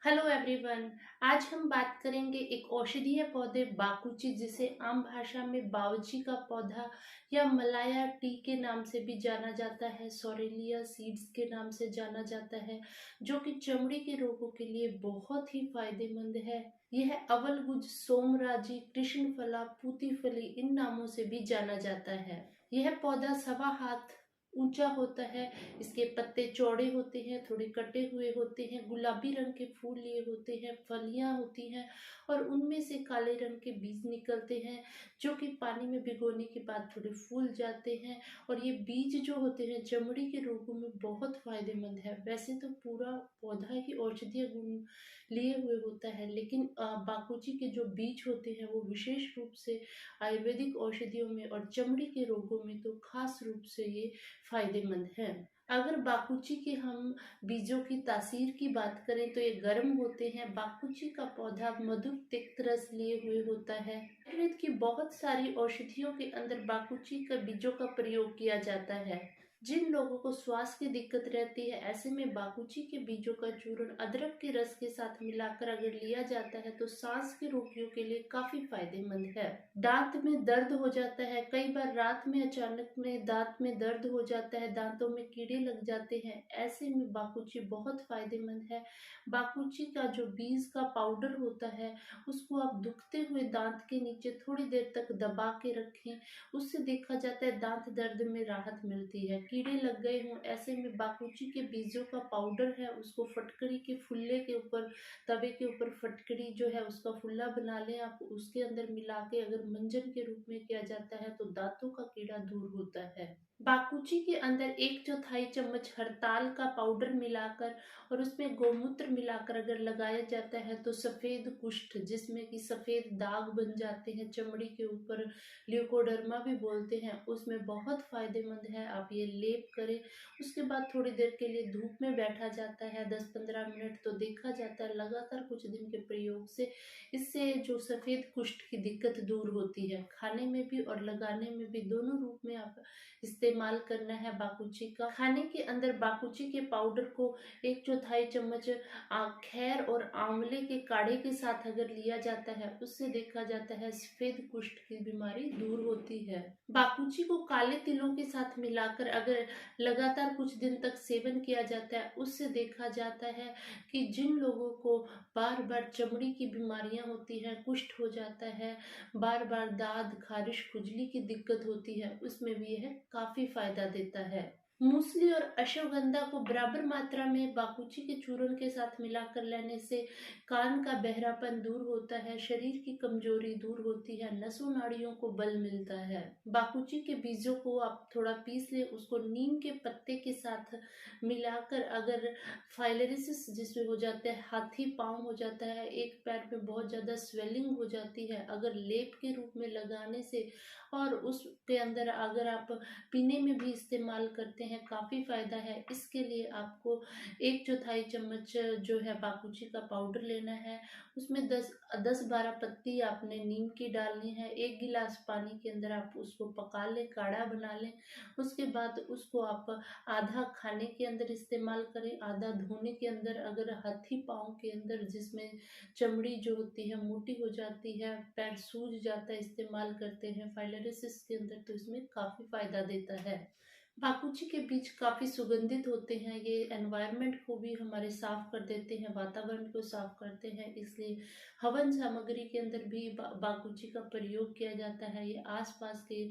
Hello everyone. आज हम बात करेंगे एक औषधीय पौधे बाकुची, जिसे आम भाषा में बावची का पौधा या मलाया टी के नाम से भी जाना जाता है, सोरेलिया सीड्स के नाम से जाना जाता है, जो कि चमड़ी के रोगों के लिए बहुत ही फायदेमंद है। यह अवलगुज, सोमराजी, कृष्णफला, पूतीफली इन नामों से भी जाना जाता है। यह पौधा 1.25 हाथ ऊंचा होता है। इसके पत्ते चौड़े होते हैं, थोड़े कटे हुए होते हैं, गुलाबी रंग के फूल लिए होते हैं, फलियां होती हैं और उनमें से काले रंग के बीज निकलते हैं, जो कि पानी में भिगोने के बाद थोड़े फूल जाते हैं। और ये बीज जो होते हैं चमड़ी के रोगों में बहुत फायदेमंद है। वैसे तो पूरा पौधा ही औषधीय गुण लिए हुए होता है, लेकिन बाकुची के जो बीज होते हैं वो विशेष रूप से आयुर्वेदिक औषधियों में और चमड़ी के रोगों में तो खास रूप से ये फायदेमंद है। अगर बाकुची के हम बीजों की तासीर की बात करें तो ये गर्म होते हैं। बाकुची का पौधा मधुर तिक्त रस लिए हुए होता है। आयुर्वेद की बहुत सारी औषधियों के अंदर बाकुची का बीजों का प्रयोग किया जाता है। जिन लोगों को श्वास की दिक्कत रहती है, ऐसे में बाकुची के बीजों का चूर्ण अदरक के रस के साथ मिलाकर अगर लिया जाता है तो सांस के रोगियों के लिए काफी फायदेमंद है। दांत में दर्द हो जाता है, कई बार रात में अचानक में दांत में दर्द हो जाता है, दांतों में कीड़े लग जाते हैं, ऐसे में बाकुची बहुत फायदेमंद है। बाकुची का जो बीज का पाउडर होता है उसको आप दुखते हुए दांत के नीचे थोड़ी देर तक दबा के रखें, उससे देखा जाता है दांत दर्द में राहत मिलती है। कीड़े लग गए हों, ऐसे में बाकुची के बीजों का पाउडर है उसको फटकड़ी के फुल्ले के ऊपर, तवे के ऊपर फटकड़ी जो है उसका फुल्ला बना लें आप, उसके अंदर मिला के अगर मंजन के रूप में किया जाता है तो दांतों का कीड़ा दूर होता है। बाकुची के अंदर 1/4 चम्मच हरताल का पाउडर मिलाकर और उसमें गोमूत्र मिलाकर अगर लगाया जाता है तो सफेद कुष्ठ, जिसमें कि सफेद दाग बन जाते हैं चमड़ी के ऊपर, ल्यूकोडर्मा भी बोलते हैं, उसमें बहुत फायदेमंद है। आप ये लेप करें, उसके बाद थोड़ी देर के लिए धूप में बैठा जाता है 10-15 मिनट, तो देखा जाता है लगातार कुछ दिन के प्रयोग से इससे जो सफेद कुष्ठ की दिक्कत दूर होती है। खाने में भी और लगाने में भी दोनों रूप में आप इस्तेमाल करना है बाकुची का। खाने के अंदर बाकुची के पाउडर को 1/4 चम्मच खैर और आंवले के काढ़े के साथ अगर लिया जाता है, उससे देखा जाता है सफेद कुष्ठ की बीमारी दूर होती है। बाकुची को काले तिलों के साथ मिलाकर अगर लगातार कुछ दिन तक सेवन किया जाता है, उससे देखा जाता है कि जिन लोगों को बार बार चमड़ी की बीमारियां होती हैं, कुष्ठ हो जाता है, बार बार दाद खारिश खुजली की दिक्कत होती है, उसमें भी यह काफी फायदा देता है। मूसली और अश्वगंधा को बराबर मात्रा में बाकुची के चूर्ण के साथ मिलाकर लेने से कान का बहरापन दूर होता है, शरीर की कमजोरी दूर होती है, नसों नाड़ियों को बल मिलता है। बाकुची के बीजों को आप थोड़ा पीस लें, उसको नीम के पत्ते के साथ मिलाकर अगर फाइलेरिसिस जिसमें हो जाता है, हाथी पांव हो जाता है, एक पैर में बहुत ज्यादा स्वेलिंग हो जाती है, अगर लेप के रूप में लगाने से और उसके अंदर अगर आप पीने में भी इस्तेमाल करते हैं, काफ़ी फ़ायदा है। इसके लिए आपको 1/4 चम्मच जो है बाकुची का पाउडर लेना है, उसमें 10-12 पत्ती आपने नीम की डालनी है, 1 गिलास पानी के अंदर आप उसको पका लें, काढ़ा बना लें। उसके बाद उसको आप आधा खाने के अंदर इस्तेमाल करें, आधा धोने के अंदर, अगर हाथी पाँव के अंदर जिसमें चमड़ी जो होती है मोटी हो जाती है, पैर सूज जाता है इस्तेमाल करते हैं फाइलेरिसिस के अंदर, तो इसमें काफ़ी फायदा देता है। बाकुची के बीज काफ़ी सुगंधित होते हैं, ये एनवायरनमेंट को भी हमारे साफ कर देते हैं, वातावरण को साफ करते हैं, इसलिए हवन सामग्री के अंदर भी बाकुची का प्रयोग किया जाता है। ये आसपास के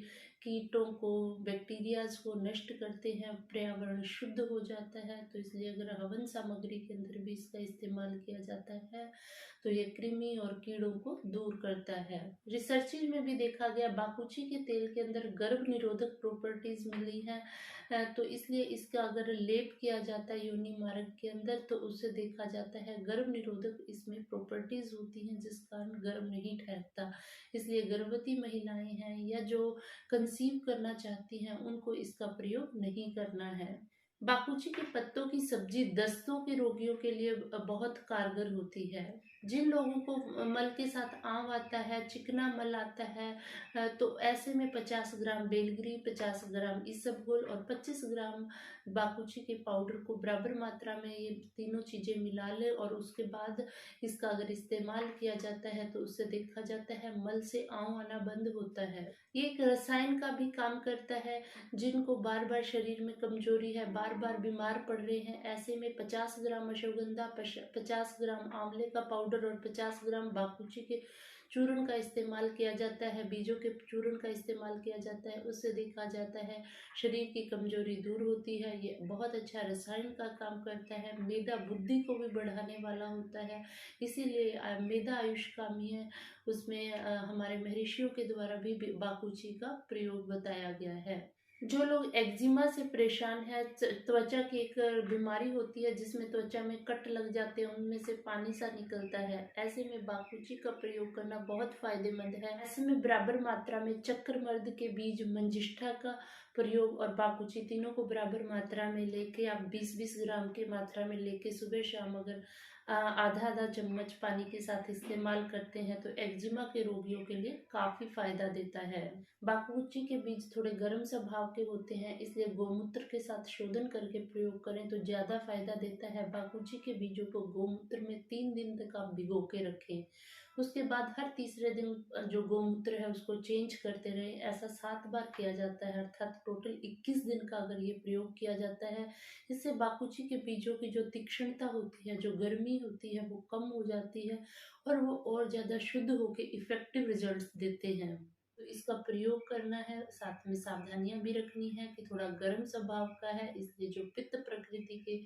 कीटों को, बैक्टीरियाज को नष्ट करते हैं, पर्यावरण शुद्ध हो जाता है, तो इसलिए अगर हवन सामग्री के अंदर भी इसका इस्तेमाल किया जाता है तो ये कृमि और कीड़ों को दूर करता है। रिसर्चेज में भी देखा गया बाकुची के तेल के अंदर गर्भ निरोधक प्रॉपर्टीज मिली हैं, तो इसलिए इसका अगर लेप किया जाता है योनि मार्ग के अंदर तो उससे देखा जाता है गर्भ निरोधक इसमें प्रॉपर्टीज होती हैं, जिस कारण गर्भ नहीं ठहरता। इसलिए गर्भवती महिलाएं हैं या जो कंसीव करना चाहती हैं उनको इसका प्रयोग नहीं करना है। बाकुची के पत्तों की सब्जी दस्तों के रोगियों के लिए बहुत कारगर होती है। जिन लोगों को मल के साथ आम आता है, चिकना मल आता है, तो ऐसे में 50 ग्राम बेलगिरी, 50 ग्राम इसबगोल और 25 ग्राम बाकुची के पाउडर को बराबर मात्रा में ये तीनों चीज़ें मिला लें और उसके बाद इसका अगर इस्तेमाल किया जाता है तो उससे देखा जाता है मल से आम आना बंद होता है। ये एक रसायन का भी काम करता है। जिनको बार बार शरीर में कमजोरी है, बार बार बीमार पड़ रहे हैं, ऐसे में 50 ग्राम अश्वगंधा, 50 ग्राम आंवले का पाउडर और 50 ग्राम बाकुची के चूर्ण का इस्तेमाल किया जाता है, बीजों के चूर्ण का इस्तेमाल किया जाता है। उससे देखा जाता है शरीर की कमजोरी दूर होती है। ये बहुत अच्छा रसायन का काम करता है। मेदा बुद्धि को भी बढ़ाने वाला होता है, इसीलिए मेदा आयुष्कामी है। उसमें हमारे महर्षियों के द्वारा भी बाकुची का प्रयोग बताया गया है। जो लोग एक्जिमा से परेशान है, त्वचा की एक बीमारी होती है जिसमें त्वचा में कट लग जाते हैं, उनमें से पानी सा निकलता है, ऐसे में बाकुची का प्रयोग करना बहुत फायदेमंद है। ऐसे में बराबर मात्रा में चक्रमर्द के बीज, मंजिष्ठा का प्रयोग और बाकुची तीनों को बराबर मात्रा में लेके आप 20-20 ग्राम की मात्रा में लेके सुबह शाम अगर आधा आधा चम्मच पानी के साथ इस्तेमाल करते हैं तो एक्जिमा के रोगियों के लिए काफ़ी फायदा देता है। बाकुची के बीज थोड़े गर्म स्वभाव के होते हैं, इसलिए गोमूत्र के साथ शोधन करके प्रयोग करें तो ज़्यादा फायदा देता है। बाकुची के बीजों को गोमूत्र में 3 दिन तक आप भिगो के रखें। उसके बाद हर तीसरे दिन जो गोमूत्र है उसको चेंज करते रहें। ऐसा 7 बार किया जाता है, अर्थात टोटल 21 दिन का अगर ये प्रयोग किया जाता है, इससे बाकुची के बीजों की जो तीक्ष्णता होती है, जो गर्मी होती है, वो कम हो जाती है और वो और ज़्यादा शुद्ध होकर इफेक्टिव रिजल्ट्स देते हैं। तो इसका प्रयोग करना है, साथ में सावधानियां भी रखनी है कि थोड़ा गर्म स्वभाव का है, इसलिए जो पित्त प्रकृति के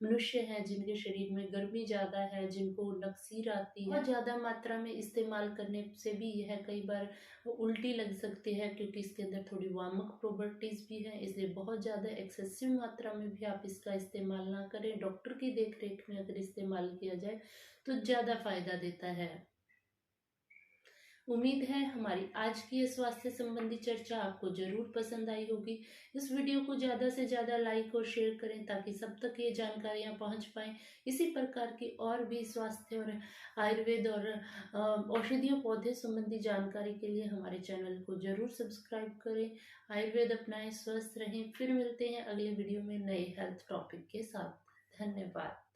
मनुष्य हैं, जिनके शरीर में गर्मी ज़्यादा है, जिनको नक्सीर आती है, बहुत ज़्यादा मात्रा में इस्तेमाल करने से भी यह कई बार उल्टी लग सकती है, क्योंकि इसके अंदर थोड़ी वामक प्रॉपर्टीज भी हैं। इसलिए बहुत ज़्यादा एक्सेसिव मात्रा में भी आप इसका इस्तेमाल ना करें। डॉक्टर की देख रेख में अगर इस्तेमाल किया जाए तो ज़्यादा फायदा देता है। उम्मीद है हमारी आज की ये स्वास्थ्य संबंधी चर्चा आपको जरूर पसंद आई होगी। इस वीडियो को ज़्यादा से ज़्यादा लाइक और शेयर करें ताकि सब तक ये जानकारियाँ पहुँच पाएँ। इसी प्रकार की और भी स्वास्थ्य और आयुर्वेद और औषधीय पौधे संबंधी जानकारी के लिए हमारे चैनल को जरूर सब्सक्राइब करें। आयुर्वेद अपनाएं, स्वस्थ रहें। फिर मिलते हैं अगले वीडियो में नए हेल्थ टॉपिक के साथ। धन्यवाद।